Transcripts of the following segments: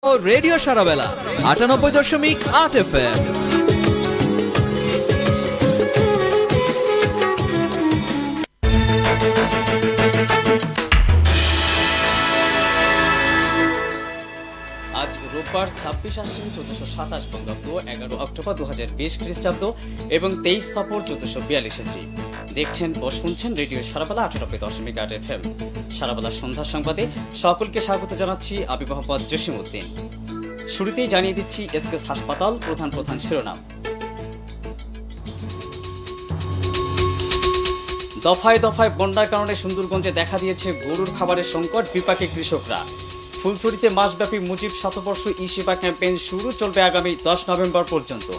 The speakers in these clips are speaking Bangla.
ও রেডিও সারাবেলা ৯৮.৮ FM। আজ রোববার ২৬ আশ্বিন ১৪২৭ বঙ্গাব্দ, ১১ অক্টোবর ২০২০ খ্রিস্টাব্দ এবং ২৩ সফর ১৪৪২ হিজরি। দেখছেন ও শুনছেন রেডিও সারাবেলা ৯৮.৮ FM। সারাবেলা সন্ধ্যা সংবাদে সকলকে স্বাগত জানাচ্ছি। আমি মোহাম্মদ জসিমউদ্দিন। শুরুতেই জানিয়ে দিচ্ছি এসকেএস হাসপাতাল প্রধান প্রধান শিরোনাম। দফায় দফায় বন্যার কারণে সুন্দরগঞ্জে দেখা দিয়েছে গরুর খাবারের সংকট, বিপাকে কৃষকরা। ফুলছড়িতে মাসব্যাপী মুজিব শতবর্ষ ই সেবা ক্যাম্পেইন শুরু, চলবে আগামী ১০ নভেম্বর পর্যন্ত।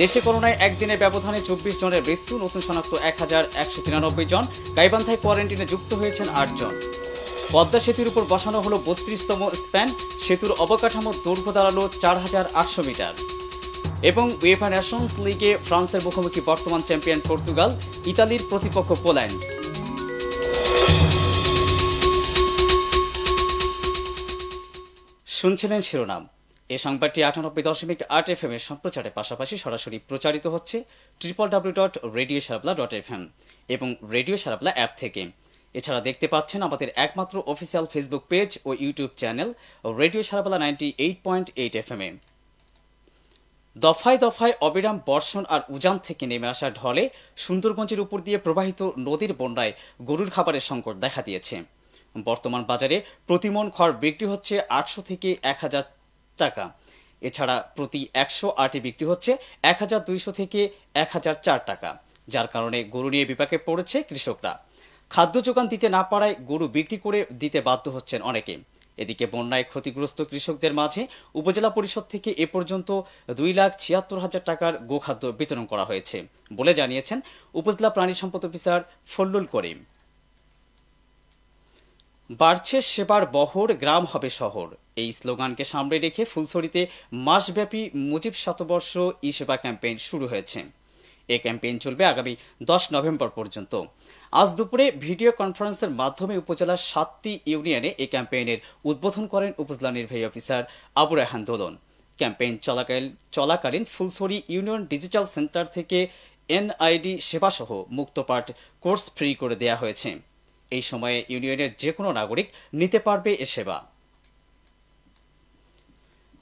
দেশে করোনায় একদিনের ব্যবধানে ২৪ জনের মৃত্যু, নতুন শনাক্ত ১,১৯৩ জন। গাইবান্ধায় কোয়ারেন্টিনে যুক্ত হয়েছেন ৮ জন। পদ্মা সেতুর উপর বসানো হলো ৩২তম স্প্যান, সেতুর অবকাঠামোর দৈর্ঘ্য দাঁড়ালো ৪,৮০০ মিটার। এবং উয়েফা নেশনস লিগে ফ্রান্সের মুখোমুখি বর্তমান চ্যাম্পিয়ন পর্তুগাল, ইতালির প্রতিপক্ষ পোল্যান্ড। শুনছিলেন শিরোনাম। এই সংবাদটি ৯৮.৮ FM এর সম্প্রচারের পাশাপাশি সরাসরি প্রচারিত হচ্ছে www.radiosharabla.fm এবং রেডিও সারাবলা অ্যাপ থেকে। এছাড়া দেখতে পাচ্ছেন আমাদের একমাত্র অফিসিয়াল ফেসবুক পেজ ও ইউটিউব চ্যানেল রেডিও সারাবলা ৯৮.৮ FM এ। দফায় দফায় অবিরাম বর্ষণ আর উজান থেকে নেমে আসা ঢলে সুন্দরগঞ্জের উপর দিয়ে প্রবাহিত নদীর বন্যায় গরুর খাবারের সংকট দেখা দিয়েছে। বর্তমান বাজারে প্রতিমন খড় বিক্রি হচ্ছে ৮০০ থেকে ১,০০০ টাকা। এছাড়া প্রতি ১০০ আটি বিক্রি হচ্ছে ১,২০০ থেকে ১,০০৪ টাকা, যার কারণে গরু নিয়ে বিপাকে পড়েছে কৃষকরা। খাদ্য যোগান দিতে না পারায় গরু বিক্রি করে দিতে বাধ্য হচ্ছেন অনেকে। এদিকে বন্যায় ক্ষতিগ্রস্ত কৃষকদের মাঝে উপজেলা পরিষদ থেকে এ পর্যন্ত ২,৭৬,০০০ টাকার গোখাদ্য বিতরণ করা হয়েছে বলে জানিয়েছেন উপজেলা প্রাণী সম্পদ অফিসার ফজলুল করিম। বাড়ছে সেবার বহর, গ্রাম হবে শহর, এই স্লোগানকে সামনে রেখে ফুলছড়িতে মাসব্যাপী মুজিব শতবর্ষ ই সেবা ক্যাম্পেইন শুরু হয়েছে। এই ক্যাম্পেইন চলবে আগামী ১০ নভেম্বর পর্যন্ত। আজ দুপুরে ভিডিও কনফারেন্সের মাধ্যমে উপজেলার ৭টি ইউনিয়নে এই ক্যাম্পেইনের উদ্বোধন করেন উপজেলা নির্বাহী অফিসার আবু রায়হান দোলন। ক্যাম্পেইন চলাকালীন ফুলছড়ি ইউনিয়ন ডিজিটাল সেন্টার থেকে এনআইডি সেবাসহ মুক্তপাঠ কোর্স ফ্রি করে দেয়া হয়েছে। এই সময়ে ইউনিয়নের যে কোনো নাগরিক নিতে পারবে এ সেবা।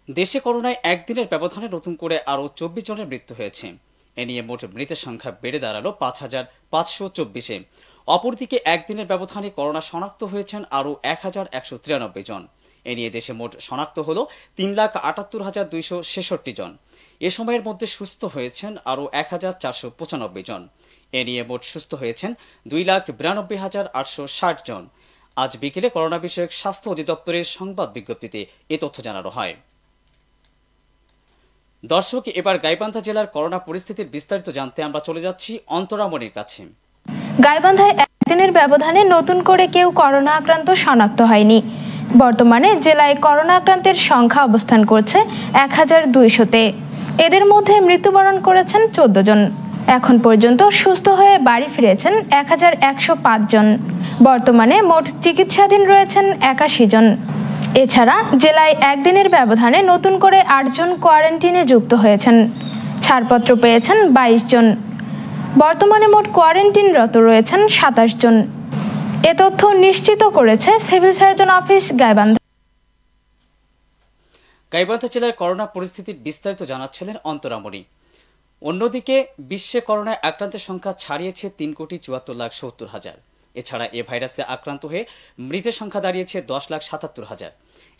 দেশে করোনায় একদিনের ব্যবধানে নতুন করে আরও ২৪ জনের মৃত্যু হয়েছে। এ নিয়ে মোট মৃতের সংখ্যা বেড়ে দাঁড়ালো ৫,৫২৪-এ। অপরদিকে একদিনের ব্যবধানে করোনা শনাক্ত হয়েছেন আরও ১,১৯৩ জন। এ নিয়ে দেশে মোট শনাক্ত হল ৩,৭৮,২৬৬ জন। এ সময়ের মধ্যে সুস্থ হয়েছেন আরও ১,৪৯৫ জন। এ নিয়ে মোট সুস্থ হয়েছেন ২,৯২,৮৬০ জন। আজ বিকেলে করোনা বিষয়ক স্বাস্থ্য অধিদপ্তরের সংবাদ বিজ্ঞপ্তিতে এ তথ্য জানানো হয়। দর্শক, এবার গাইবান্ধা জেলার করোনা পরিস্থিতির বিস্তারিত জানতে আমরা চলে যাচ্ছি অন্তরামণির কাছে। গাইবান্ধায় একদিনের ব্যবধানে নতুন করে কেউ করোনা আক্রান্ত শনাক্ত হয়নি। বর্তমানে জেলায় করোনা আক্রান্তের সংখ্যা অবস্থান করছে ১,২০০-তে। এদের মধ্যে মৃত্যুবরণ করেছেন ১৪ জন। এখন পর্যন্ত সুস্থ হয়ে বাড়ি ফিরেছেন ১,১০৫ জন। বর্তমানে মোট চিকিৎসাধীন রয়েছেন ৮১ জন। এছাড়া জেলায় একদিনের ব্যবধানে নতুন করে ৮ জন কোয়ারেন্টিনে যুক্ত হয়েছেন। ছাড়পত্র পেয়েছেন ২২ জন। বর্তমানে মোট কোয়ারেন্টিনরত রয়েছেন ২৭ জন। এ তথ্য নিশ্চিত করেছে civil surgeon office Gaibandha. Gaibandha জেলার করোনা পরিস্থিতির বিস্তারিত জানাচ্ছিলেন অন্তরামণি। অন্যদিকে বিশ্বে করোনায় আক্রান্তের সংখ্যা ছাড়িয়েছে ৩,৭৪,৭০,০০০। এছাড়া এ ভাইরাসে আক্রান্ত হয়ে মৃতের সংখ্যা দাঁড়িয়েছে ১০,৭৭,০০০।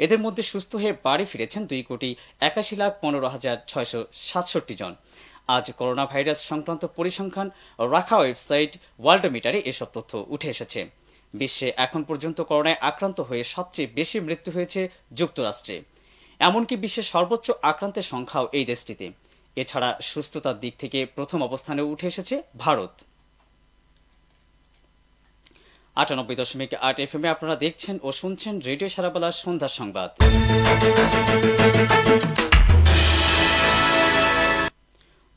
এদের মধ্যে সুস্থ হয়ে বাড়ি ফিরেছেন ২,৮১,১৫,৬৬৭ জন। আজ করোনা ভাইরাস সংক্রান্ত পরিসংখ্যান রাখা ওয়েবসাইট ওয়ার্ল্ডমিটারে এসব তথ্য উঠে এসেছে। বিশ্বে এখন পর্যন্ত করোনায় আক্রান্ত হয়ে সবচেয়ে বেশি মৃত্যু হয়েছে যুক্তরাষ্ট্রে। এমনকি বিশ্বের সর্বোচ্চ আক্রান্তের সংখ্যাও এই দেশটিতে। এছাড়া সুস্থতার দিক থেকে প্রথম অবস্থানে উঠে এসেছে ভারত। ৯৮.৮ FM আপনারা দেখছেন ও শুনছেন রেডিও সারাবেলার সন্ধ্যা সংবাদ।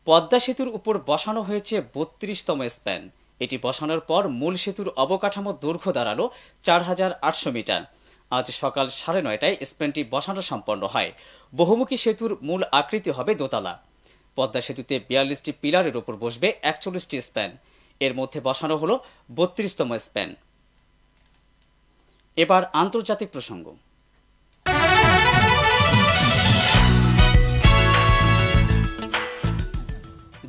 পদ্মা সেতুর উপর বসানো হয়েছে ৩২তম স্প্যান। এটি বসানোর পর মূল সেতুর অবকাঠামোর দৈর্ঘ্য দাঁড়ালো ৪,৮০০ মিটার। আজ সকাল 9:30টায় স্প্যানটি বসানো সম্পন্ন হয়। বহুমুখী সেতুর মূল আকৃতি হবে দোতলা। পদ্মা সেতুতে 42টি পিলারের উপর বসবে 41টি স্প্যান। এর মধ্যে বসানো হলো 32তম স্প্যান। এবার আন্তর্জাতিক প্রসঙ্গ।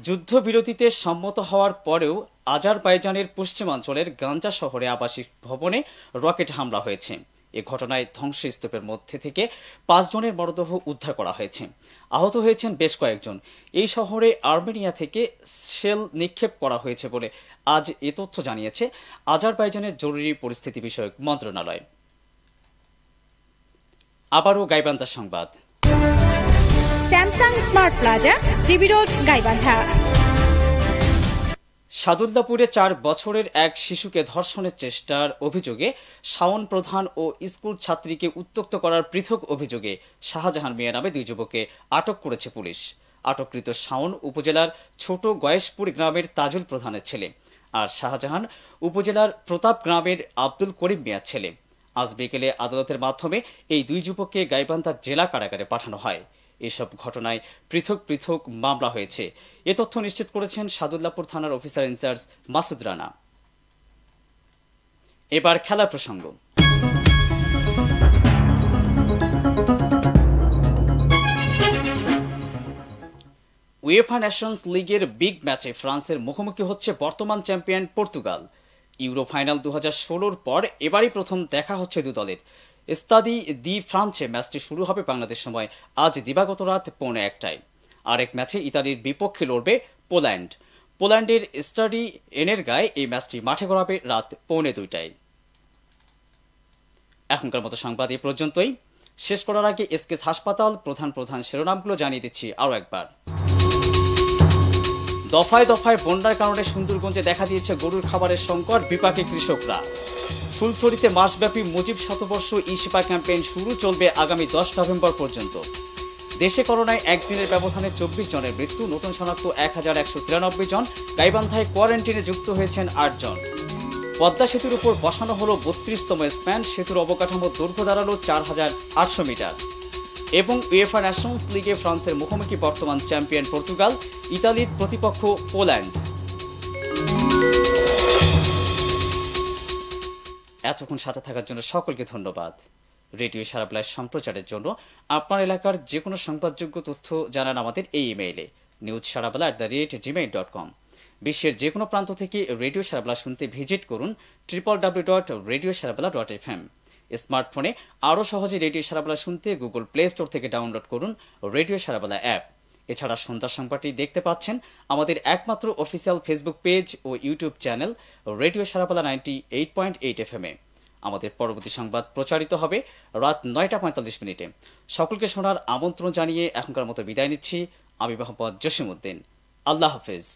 যুদ্ধবিরতিতে সম্মত হওয়ার পরেও আজারবাইজানের পশ্চিমাঞ্চলের গাঞ্জা শহরে আবাসিক ভবনে রকেট হামলা হয়েছে। এ ঘটনায় ধ্বংসস্তূপের মধ্যে থেকে 5 জনের মরদেহ উদ্ধার করা হয়েছে। আহত হয়েছেন বেশ কয়েকজন। এই শহরে আর্মেনিয়া থেকে শেল নিক্ষেপ করা হয়েছে বলে আজ এ তথ্য জানিয়েছে আজারবাইজানের জরুরি পরিস্থিতি বিষয়ক মন্ত্রণালয়। আবারও গাইবান্ধা সংবাদ। Samsung smart plaza, TB road, Gaibandha. সাদুল্লাপুরে 4 বছরের এক শিশুকে ধর্ষণের চেষ্টার অভিযোগে শাওন প্রধান ও স্কুল ছাত্রীকে উত্ত্যক্ত করার পৃথক অভিযোগে শাহজাহান মিয়া নামে 2 যুবককে আটক করেছে পুলিশ। আটককৃত শাওন উপজেলার ছোট গয়েশপুর গ্রামের তাজুল প্রধানের ছেলে, আর শাহজাহান উপজেলার প্রতাপ গ্রামের আব্দুল করিম মিয়ার ছেলে। আজ বিকেলে আদালতের মাধ্যমে এই 2 যুবককে গাইবান্ধা জেলা কারাগারে পাঠানো হয়। এসব ঘটনায় পৃথক পৃথক মামলা হয়েছে। এ তথ্য নিশ্চিত করেছেন সাদুল্লাপুর থানার অফিসার ইনচার্জ মাসুদ রানা। এবার খেলা প্রসঙ্গ। উয়েফা নেশনস লিগের বিগ ম্যাচে ফ্রান্সের মুখোমুখি হচ্ছে বর্তমান চ্যাম্পিয়ন পর্তুগাল। ইউরো ফাইনাল 2016-র পর এবারই প্রথম দেখা হচ্ছে 2 দলের। স্তাদি দি ফ্রান্সে ম্যাচটি শুরু হবে বাংলাদেশ সময় আজ দিবাগত রাত 1:45টায়। আরেক ম্যাচে ইতালির বিপক্ষে লড়বে পোল্যান্ড। পোল্যান্ডের স্টাডি এনের গায়ে এই ম্যাচটি মাঠে গড়াবে রাত 1:45টায়। এখনকার মতো সংবাদ এই পর্যন্তই। শেষ করার আগে এসকেএস হাসপাতাল প্রধান শিরোনামগুলো জানিয়ে দিচ্ছি আরও একবার। দফায় দফায় বন্যার কারণে সুন্দরগঞ্জে দেখা দিয়েছে গরুর খাবারের সংকট, বিপাকে কৃষকরা। ফুলছড়িতে মাসব্যাপী মুজিব শতবর্ষ ই-সেবা ক্যাম্পেইন শুরু, চলবে আগামী 10 নভেম্বর পর্যন্ত। দেশে করোনায় একদিনের ব্যবধানে 24 জনের মৃত্যু, নতুন শনাক্ত 1193 জন। গাইবান্ধায় কোয়ারেন্টিনে যুক্ত হয়েছেন 8 জন। পদ্মা সেতুর উপর বসানো হলো 32তম স্প্যান, সেতুর অবকাঠামোর দৈর্ঘ্য দাঁড়ালো 4800 মিটার। এবং উয়েফা নেশনস লিগে ফ্রান্সের মুখোমুখি বর্তমান চ্যাম্পিয়ন পর্তুগাল, ইতালির প্রতিপক্ষ পোল্যান্ড। এতক্ষণ সাথে থাকার জন্য সকলকে ধন্যবাদ। রেডিও সারাবলায় সম্প্রচারের জন্য আপনার এলাকার যে কোনো সংবাদযোগ্য তথ্য জানান আমাদের এই ইমেইলে newssarabala@gmail.com। বিশ্বের যে কোনো প্রান্ত থেকে রেডিও সারাবলা শুনতে ভিজিট করুন www.radiosarabala.fm। স্মার্টফোনে আরও সহজে রেডিও সারাবলা শুনতে গুগল প্লে স্টোর থেকে ডাউনলোড করুন রেডিও সারাবলা অ্যাপ। এছাড়া সন্ধ্যার সংবাদটি দেখতে পাচ্ছেন আমাদের একমাত্র অফিসিয়াল ফেসবুক পেজ ও ইউটিউব চ্যানেল রেডিও সারাবলা 98.8 FM এ। আমাদের পরবর্তী সংবাদ প্রচারিত হবে রাত 9:45 সকলকে শোনার আমন্ত্রণ জানিয়ে এখনকার মতো বিদায় নিচ্ছি। আমি মোহাম্মদ জসিমউদ্দিন। আল্লাহ হাফেজ।